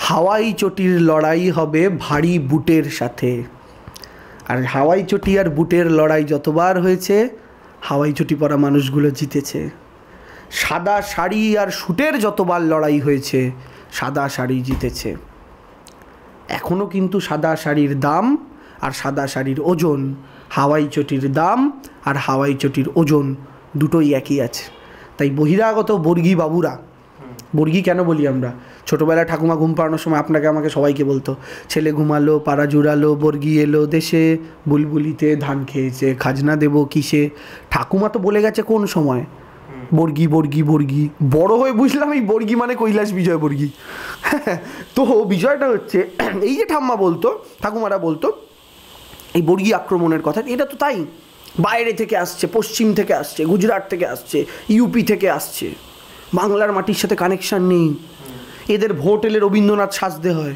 হাওয়াই চটির লড়াই হবে ভারী বুটের সাথে। আর হাওয়াই চটি আর বুটের লড়াই যতবার হয়েছে হাওয়াই চটি পরা মানুষগুলো জিতেছে। সাদা শাড়ি আর স্যুটের যতবার লড়াই হয়েছে সাদা শাড়ি জিতেছে। এখনও কিন্তু সাদা শাড়ির দাম আর সাদা শাড়ির ওজন, হাওয়াই চটির দাম আর হাওয়াই চটির ওজন দুটোই একই আছে। তাই বহিরাগত বর্গী বাবুরা, বর্গী কেন বলি আমরা, ছোটোবেলায় ঠাকুমা ঘুম পাড়ানোর সময় আপনাকে আমাকে সবাইকে বলতো ছেলে ঘুমালো পাড়া জুড়ালো বর্গী এলো দেশে, বুলবুলিতে ধান খেয়েছে খাজনা দেবো কিসে। ঠাকুমা তো বলে গেছে কোন সময়, বর্গী বর্গী বর্গী। বড় হয়ে বুঝলাম এই বর্গী মানে কৈলাস বিজয় বর্গী। তো বিষয়টা হচ্ছে এই যে ঠাম্মা বলতো, ঠাকুমারা বলতো এই বর্গী আক্রমণের কথা, এটা তো তাই, বাইরে থেকে আসছে, পশ্চিম থেকে আসছে, গুজরাট থেকে আসছে, ইউপি থেকে আসছে, বাংলার মাটির সাথে কানেকশান নেই। এদের ভোট এলে রবীন্দ্রনাথ সাজতে হয়।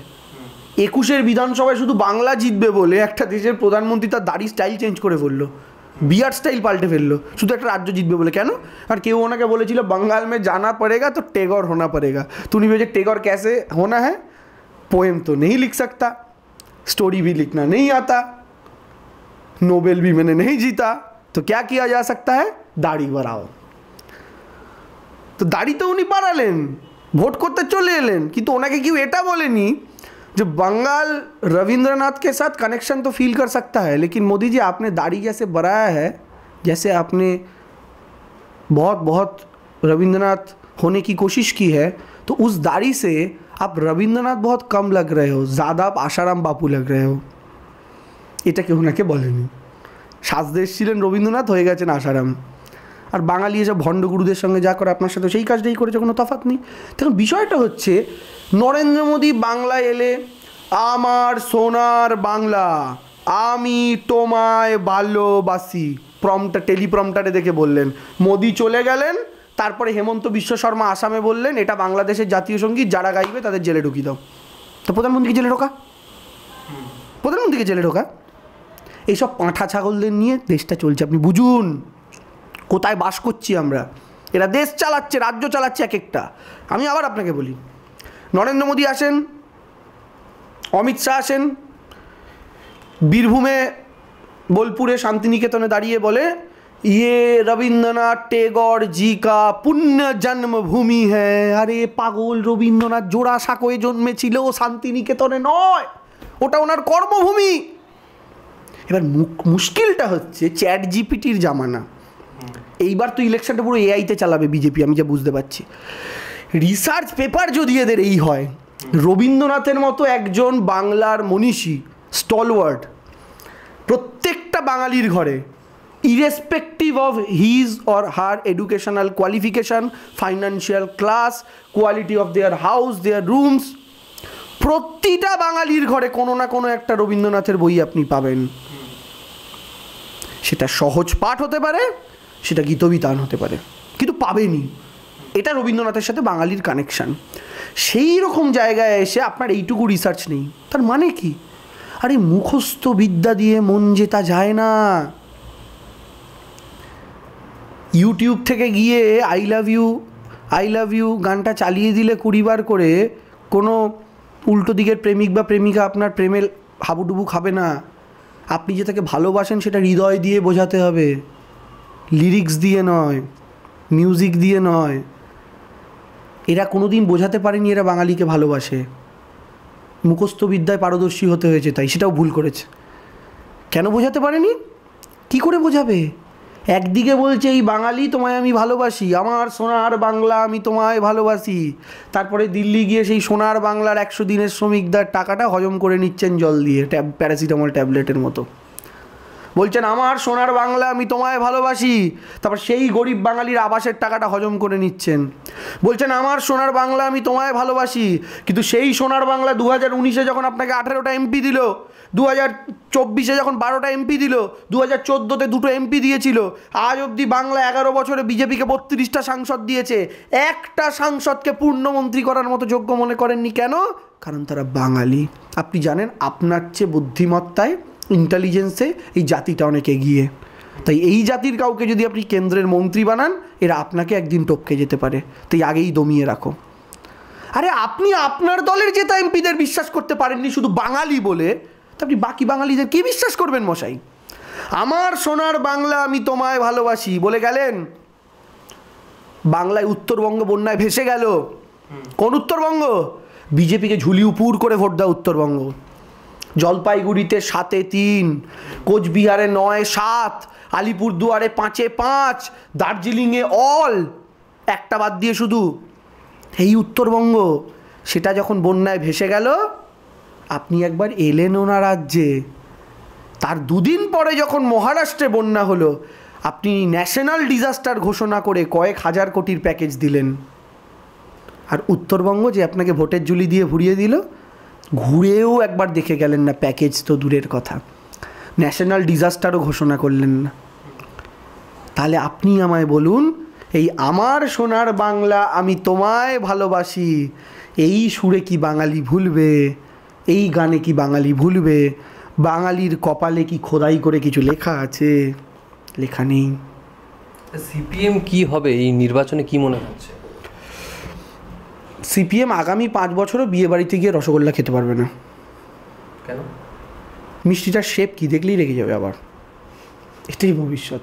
21-এর বিধানসভায় শুধু বাংলা জিতবে বলে একটা দেশের প্রধানমন্ত্রী তার দাড়ি স্টাইল চেঞ্জ করে ফেললো, বিয়ার স্টাইল পাল্টে ফেললো, শুধু একটা রাজ্য জিতবে বলে। কেন? আর কেউ ওনাকে বলেছিল बंगाल में जाना पड़ेगा तो टेगोर होना पड़ेगा। तो उन्हीं वजह टेगोर कैसे होना है, पोएम तो नहीं लिख सकता, स्टोरी भी लिखना नहीं आता, नोबेल भी मैंने नहीं जीता, तो क्या किया जा सकता है, दाढ़ी बढ़ाओ। तो दाढ़ी तो उन्हीं বাড়ালেন, ভোট করতে চলে এলেন, কিন্তু ওনাকে কেউ এটা বলেনি जो बंगाल रविंद्रनाथ के साथ कनेक्शन तो फील कर सकता है, लेकिन मोदी जी आपने दाढ़ी जैसे बढ़ाया है, जैसे आपने बहुत बहुत रविंद्रनाथ होने की कोशिश की है, तो उस दाढ़ी से आप रविंद्रनाथ बहुत कम लग रहे हो, ज़्यादा आप आशाराम बापू लग रहे हो। এটা কেউ ওনাকে বলেনি। সাজতে এসেছিলেন রবীন্দ্রনাথ, হয়ে গেছেন আশারাম। আর বাঙালি এসব ভণ্ড গুরুদের সঙ্গে যা করে আপনার সাথে সেই কাজটাই করেছে, কোনো তফাৎ নেই। তখন বিষয়টা হচ্ছে নরেন্দ্র মোদী বাংলায় এলে আমার সোনার বাংলা, আমি তোমায় ভালোবাসি, প্রম্পটা টেলিপ্রম্পটারে দেখে বললেন। মোদী চলে গেলেন, তারপরে হেমন্ত বিশ্ব শর্মা আসামে বললেন এটা বাংলাদেশের জাতীয় সঙ্গীত, যারা গাইবে তাদের জেলে ঢুকিয়ে দাও। তো প্রধানমন্ত্রীকে জেলে ঢোকা, প্রধানমন্ত্রীকে জেলে ঢোকা, এইসব পাঁঠা ছাগলদের নিয়ে দেশটা চলছে। আপনি বুঝুন কোথায় বাস করছি আমরা। এরা দেশ চালাচ্ছে, রাজ্য চালাচ্ছে এক একটা। আমি আবার আপনাকে বলি, নরেন্দ্র মোদী আসেন, অমিত শাহ আসেন, বীরভূমে বোলপুরে শান্তিনিকেতনে দাঁড়িয়ে বলে ইয়ে রবীন্দ্রনাথ টেগোর জি কা পুণ্য জন্মভূমি হ্যাঁ। আরে পাগল, রবীন্দ্রনাথ জোড়াসাঁকোয় জন্মেছিল, শান্তিনিকেতনে নয়, ওটা ওনার কর্মভূমি। এবার মুশকিলটা হচ্ছে চ্যাট জিপিটির জামানা। এইবার তো ইলেকশনটা পুরো এআইতে চালাবে বিজেপি, আমি যা বুঝতে পারছি। রিসার্চ পেপার যদি এদের এই হয়, রবীন্দ্রনাথের মতো একজন বাংলার মনীষী স্টলওয়ার্ড প্রত্যেকটা বাঙালির ঘরে, irrespective of his or her educational qualification, financial class, quality of their house, their rooms, প্রতিটা বাঙালির ঘরে কোনো না কোনো একটা রবীন্দ্রনাথের বই আপনি পাবেন। সেটা সহজ পাঠ হতে পারে, সেটা গীতবিতান হতে পারে, কিন্তু পাবেনই। এটা রবীন্দ্রনাথের সাথে বাঙালির কানেকশান। সেই রকম জায়গায় এসে আপনার এইটুকু রিসার্চ নেই, তার মানে কি? আরে মুখস্থ বিদ্যা দিয়ে মন জেতা যায় না। ইউটিউব থেকে গিয়ে আই লাভ ইউ গানটা চালিয়ে দিলে 20 বার করে কোনো উল্টো দিকের প্রেমিক বা প্রেমিকা আপনার প্রেমে হাবুডুবু খাবে না। আপনি যে তাকে ভালোবাসেন সেটা হৃদয় দিয়ে বোঝাতে হবে, লিরিক্স দিয়ে নয়, মিউজিক দিয়ে নয়। এরা কোনোদিন বোঝাতে পারেনি এরা বাঙালিকে ভালোবাসে, মুখস্থ বিদ্যায় পারদর্শী হতে হয়েছে, তাই সেটাও ভুল করেছে। কেন বোঝাতে পারেনি? কি করে বোঝাবে? একদিকে বলছে এই বাঙালি তোমায় আমি ভালোবাসি, আমার সোনার বাংলা আমি তোমায় ভালোবাসি, তারপরে দিল্লি গিয়ে সেই সোনার বাংলার 100 দিনের শ্রমিকদের টাকাটা হজম করে নিচ্ছেন জল দিয়ে, প্যারাসিটামল ট্যাবলেটের মতো। বলছেন আমার সোনার বাংলা আমি তোমায় ভালোবাসি, তারপর সেই গরিব বাঙালির আবাসের টাকাটা হজম করে নিচ্ছেন। বলছেন আমার সোনার বাংলা আমি তোমায় ভালোবাসি, কিন্তু সেই সোনার বাংলা 2019-এ যখন আপনাকে 18টা এমপি দিল, 2024-এ যখন 12টা এমপি দিল, 2014-তে 2টো এমপি দিয়েছিল, আজ অবধি বাংলা 11 বছরে বিজেপিকে 32টা সাংসদ দিয়েছে, একটা সাংসদকে পূর্ণমন্ত্রী করার মতো যোগ্য মনে করেননি। কেন? কারণ তারা বাঙালি। আপনি জানেন আপনার চেয়ে বুদ্ধিমত্তায়, ইন্টেলিজেন্সে এই জাতিটা অনেক এগিয়ে। তাই এই জাতির কাউকে যদি আপনি কেন্দ্রের মন্ত্রী বানান, এরা আপনাকে একদিন টপকে যেতে পারে, তাই আগেই দমিয়ে রাখো। আরে আপনি আপনার দলের জেতা এমপিদের বিশ্বাস করতে পারেননি শুধু বাঙালি বলে, তা আপনি বাকি বাঙালিদের কি বিশ্বাস করবেন মশাই? আমার সোনার বাংলা আমি তোমায় ভালোবাসি বলে গেলেন, বাংলায় উত্তরবঙ্গ বন্যায় ভেসে গেল। কোন উত্তরবঙ্গ? বিজেপিকে ঝুলি উপুর করে ভোট দেওয়া উত্তরবঙ্গ। জলপাইগুড়িতে 7-3, কোচবিহারে 9-7, আলিপুরদুয়ারে 5-5, দার্জিলিংয়ে অল, একটা বাদ দিয়ে শুধু এই উত্তরবঙ্গ। সেটা যখন বন্যায় ভেসে গেল, আপনি একবার এলেন ওনার রাজ্যে, তার 2 দিন পরে যখন মহারাষ্ট্রে বন্যা হলো, আপনি ন্যাশনাল ডিজাস্টার ঘোষণা করে কয়েক হাজার কোটির প্যাকেজ দিলেন। আর উত্তরবঙ্গ যে আপনাকে ভোটের ঝুলি দিয়ে ভরিয়ে দিল, ঘুরেও একবার দেখে গেলেন না, প্যাকেজ তো দূরের কথা, ন্যাশনাল ডিজাস্টারও ঘোষণা করলেন না। তাহলে আপনি আমায় বলুন, এই আমার সোনার বাংলা আমি তোমায় ভালোবাসি, এই সুরে কি বাঙালি ভুলবে, এই গানে কি বাঙালি ভুলবে, বাঙালির কপালে কি খোদাই করে কিছু লেখা আছে? লেখা নেই। সিপিএম কি হবে এই নির্বাচনে, কি মনে হচ্ছে? সিপিএম আগামী 5 বছরও বিয়ে বাড়িতে গিয়ে রসগোল্লা খেতে পারবে না। কেন? মিষ্টিটার শেপ কি দেখলেই রেগে যাবে আবার, এটাই ভবিষ্যৎ।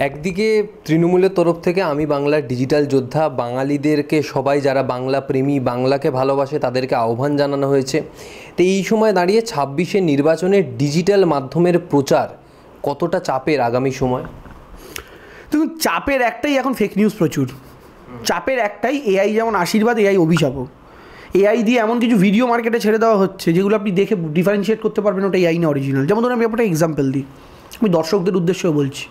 একদিকে তৃণমূলের তরফ থেকে আমি বাংলার ডিজিটাল যোদ্ধা, বাঙালিদেরকে সবাই যারা বাংলা প্রেমী, বাংলাকে ভালোবাসে তাদেরকে আহ্বান জানানো হয়েছে। তো এই সময় দাঁড়িয়ে 26-এ নির্বাচনে ডিজিটাল মাধ্যমের প্রচার কতটা চাপের আগামী সময়? দেখুন, চাপের একটাই, এখন ফেক নিউজ প্রচুর। চাপের একটাই, এআই যেমন আশীর্বাদ, এআই অভিশাপও। এআই দিয়ে এমন কিছু ভিডিও মার্কেটে ছেড়ে দেওয়া হচ্ছে যেগুলো আপনি দেখে ডিফারেন্সিয়েট করতে পারবেন ওটা এআই না অরিজিনাল। যেমন ধরুন আমি আপনাকে এক্সাম্পল দিই, আমি দর্শকদের উদ্দেশ্যেও বলছি,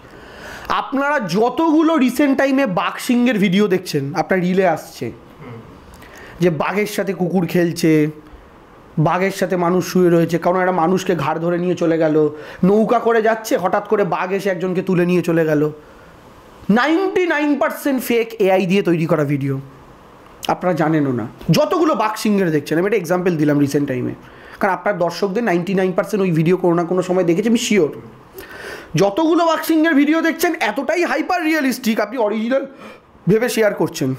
আপনারা যতগুলো রিসেন্ট টাইমে বাঘ সিংহের ভিডিও দেখছেন, আপনার রিলে আসছে যে বাঘের সাথে কুকুর খেলছে, বাঘের সাথে মানুষ শুয়ে রয়েছে, কারণ একটা মানুষকে ঘাড় ধরে নিয়ে চলে গেল, নৌকা করে যাচ্ছে, হঠাৎ করে বাঘ এসে একজনকে তুলে নিয়ে চলে গেল। 99% ফেক এআই দিয়ে তৈরি করা ভিডিও, আপনারা জানেনও না। যতগুলো বাঘ সিংহের দেখছেন, আমি একটা এক্সাম্পল দিলাম রিসেন্ট টাইমে, কারণ আপনার দর্শকদের 99% ওই ভিডিও কোনো না কোনো সময় দেখেছে, আমি শিওর। যতগুলো বাঘ সিংহের ভিডিও দেখছেন এতটাই হাইপার রিয়েলিস্টিক, আপনি অরিজিনাল ভেবে শেয়ার করছেন।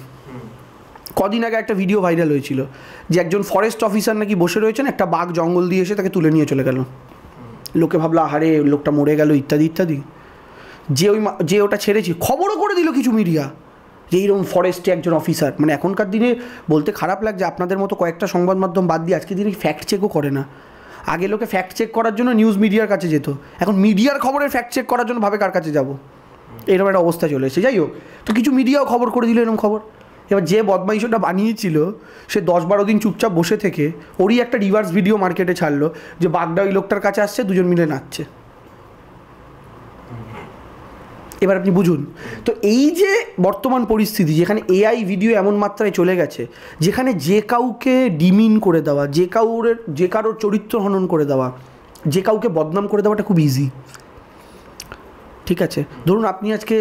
কদিন আগে একটা ভিডিও ভাইরাল হয়েছিল যে একজন ফরেস্ট অফিসার নাকি বসে রয়েছেন, একটা বাঘ জঙ্গল দিয়ে এসে তাকে তুলে নিয়ে চলে গেল। লোকে ভাবলো আহারে লোকটা মরে গেল ইত্যাদি ইত্যাদি। যে ওটা ছেড়েছি খবরও করে দিল কিছু মিডিয়া যে এইরকম ফরেস্টে একজন অফিসার। মানে এখনকার দিনে বলতে খারাপ লাগছে, আপনাদের মতো কয়েকটা সংবাদ মাধ্যম বাদ দিয়ে আজকের দিনে ফ্যাক্ট চেকও করে না। আগে লোকে ফ্যাক্ট চেক করার জন্য নিউজ মিডিয়ার কাছে যেত, এখন মিডিয়ার খবরের ফ্যাক্ট চেক করার জন্য ভাবে কার কাছে যাব, এরকম একটা অবস্থা চলে এসেছে। যাই হোক, তো কিছু মিডিয়াও খবর করে দিল এরকম খবর। এবার যে বদমাইশটা বানিয়েছিল সে 10-12 দিন চুপচাপ বসে থেকে ওরই একটা রিভার্স ভিডিও মার্কেটে ছাড়লো যে বাঘটা ওই লোকটার কাছে আসছে, দুজন মিলে নাচছে। এবার আপনি বুঝুন, তো এই যে বর্তমান পরিস্থিতি যেখানে এআই ভিডিও এমন মাত্রায় চলে গেছে, যেখানে যে কাউকে ডিমিন করে দেওয়া, যে কারোর চরিত্র হনন করে দেওয়া, যে কাউকে বদনাম করে দেওয়াটা খুব ইজি। ঠিক আছে, ধরুন আপনি আজকে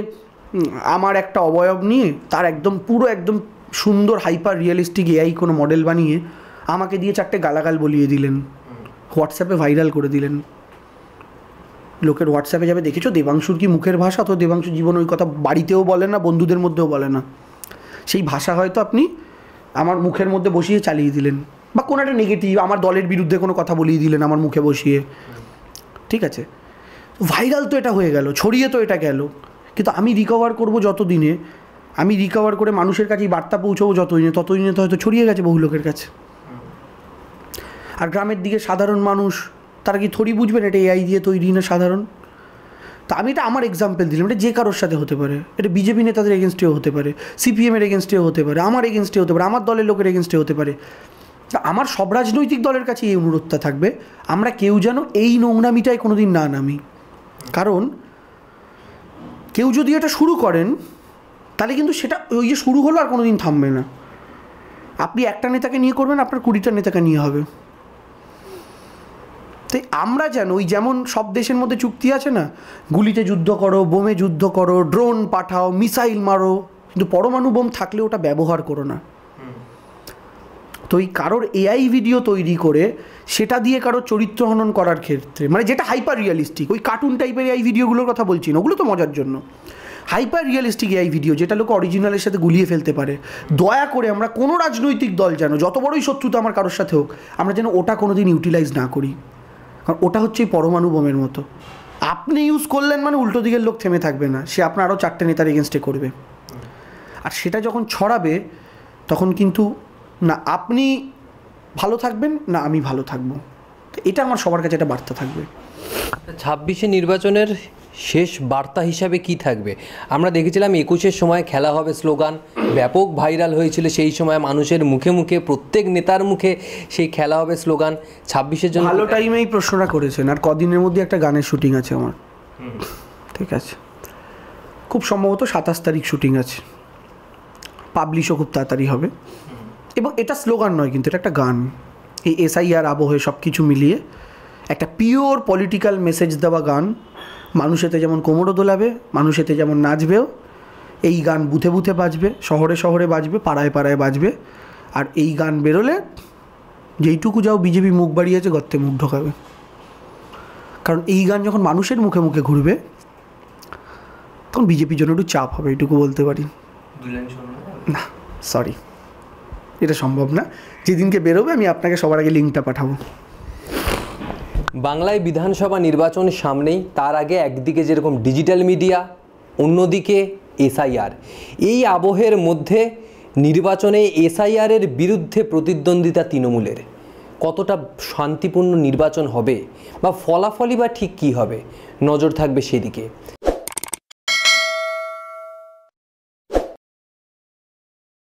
আমার একটা অবয়ব নিয়ে তার একদম পুরো একদম সুন্দর হাইপার রিয়েলিস্টিক এআই কোনো মডেল বানিয়ে আমাকে দিয়ে 4টে গালাগাল বলিয়ে দিলেন, হোয়াটসঅ্যাপে ভাইরাল করে দিলেন। লোকের হোয়াটসঅ্যাপে যাবে, দেখেছো দেবাংশুর কি মুখের ভাষা, তো দেবাংশু জীবন ওই কথা বাড়িতেও বলে না, বন্ধুদের মধ্যেও বলে না। সেই ভাষা হয়তো আপনি আমার মুখের মধ্যে বসিয়ে চালিয়ে দিলেন, বা কোনো একটা নেগেটিভ আমার দলের বিরুদ্ধে কোনো কথা বলিয়ে দিলেন আমার মুখে বসিয়ে। ঠিক আছে, ভাইরাল তো এটা হয়ে গেল, ছড়িয়ে তো এটা গেল, কিন্তু আমি রিকভার করব যতদিনে, আমি রিকভার করে মানুষের কাছে বার্তা পৌঁছাবো যতদিনে, ততদিনে তো হয়তো ছড়িয়ে গেছে বহু লোকের কাছে। আর গ্রামের দিকে সাধারণ মানুষ তারা কি থোড়ি বুঝবেন এটা এআই দিয়ে তৈরি না সাধারণ? তা আমি এটা আমার এক্সাম্পল দিলাম, এটা যে কারোর সাথে হতে পারে, এটা বিজেপি নেতাদের এগেনস্টেও হতে পারে, সিপিএমের এগেনস্টেও হতে পারে, আমার এগেনস্টে হতে পারে, আমার দলের লোকের এগেনস্টে হতে পারে। তা আমার সব রাজনৈতিক দলের কাছে এই অনুরোধটা থাকবে, আমরা কেউ যেন এই নোংরামিটায় কোনো দিন না নামি। কারণ কেউ যদি এটা শুরু করেন তাহলে কিন্তু সেটা ওই যে শুরু হলো আর কোনো দিন থামবে না। আপনি একটা নেতাকে নিয়ে করবেন, আপনার 20টা নেতাকে নিয়ে হবে। তাই আমরা যেন ওই যেমন সব দেশের মধ্যে চুক্তি আছে না, গুলিতে যুদ্ধ করো, বোমে যুদ্ধ করো, ড্রোন পাঠাও, মিসাইল মারো, কিন্তু পরমাণু বোম থাকলে ওটা ব্যবহার করো না। তো এই কারোর এআই ভিডিও তৈরি করে সেটা দিয়ে কারোর চরিত্র হনন করার ক্ষেত্রে, মানে যেটা হাইপার রিয়েলিস্টিক, ওই কার্টুন টাইপের এআই ভিডিওগুলোর কথা বলছি না, ওগুলো তো মজার জন্য। হাইপার রিয়েলিস্টিক এআই ভিডিও যেটা লোক অরিজিনালের সাথে গুলিয়ে ফেলতে পারে, দয়া করে আমরা কোনো রাজনৈতিক দল যেন, যত বড়ই শত্রুতা আমার কারোর সাথে হোক, আমরা যেন ওটা কোনো দিন ইউটিলাইজ না করি। কারণ ওটা হচ্ছে এই পরমাণু বোমের মতো, আপনি ইউজ করলেন মানে উল্টো দিকের লোক থেমে থাকবে না, সে আপনার আরও 4টে নেতার এগেনস্টে করবে। আর সেটা যখন ছড়াবে তখন কিন্তু না আপনি ভালো থাকবেন না আমি ভালো থাকবো। তো এটা আমার সবার কাছে একটা বার্তা থাকবে। 26-এ নির্বাচনের শেষ বার্তা হিসাবে কি থাকবে? আমরা দেখেছিলাম 21-এর সময় খেলা হবে স্লোগান ব্যাপক ভাইরাল হয়েছিল, সেই সময় মানুষের মুখে মুখে, প্রত্যেক নেতার মুখে সেই খেলা হবে স্লোগান। 26-এর জন্য ভালো টাইমেই প্রশ্নটা করেছেন, আর কদিনের মধ্যে একটা গানের শুটিং আছে আমার। ঠিক আছে, খুব সম্ভবত 27 তারিখ শুটিং আছে, পাবলিশও খুব তাড়াতাড়ি হবে। এবং এটা স্লোগান নয়, কিন্তু এটা একটা গান, এই এসআইআর আবহে সব কিছু মিলিয়ে একটা পিওর পলিটিক্যাল মেসেজ দেওয়া গান। মানুষ এতে যেমন কোমরও দোলাবে, মানুষ এতে যেমন নাচবেও, এই গান বুথে বুথে বাজবে, শহরে শহরে বাজবে, পাড়ায় পাড়ায় বাজবে। আর এই গান বেরোলে যেইটুকু যাও বিজেপি মুখ বাড়িয়েছে গর্তে মুখ ঢোকাবে। কারণ এই গান যখন মানুষের মুখে মুখে ঘুরবে তখন বিজেপির জন্য একটু চাপ হবে, এইটুকু বলতে পারি। না সরি, এটা সম্ভব না। যেদিনকে বেরোবে আমি আপনাকে সবার আগে লিঙ্কটা পাঠাবো। বাংলায় বিধানসভা নির্বাচন সামনেই, তার আগে একদিকে যেরকম ডিজিটাল মিডিয়া, অন্যদিকে এসআইআর, এই আবহের মধ্যে নির্বাচনে এসআইআরের বিরুদ্ধে প্রতিদ্বন্দ্বিতা তৃণমূলের, কতটা শান্তিপূর্ণ নির্বাচন হবে বা ফলাফলই বা ঠিক কী হবে, নজর থাকবে সেদিকে।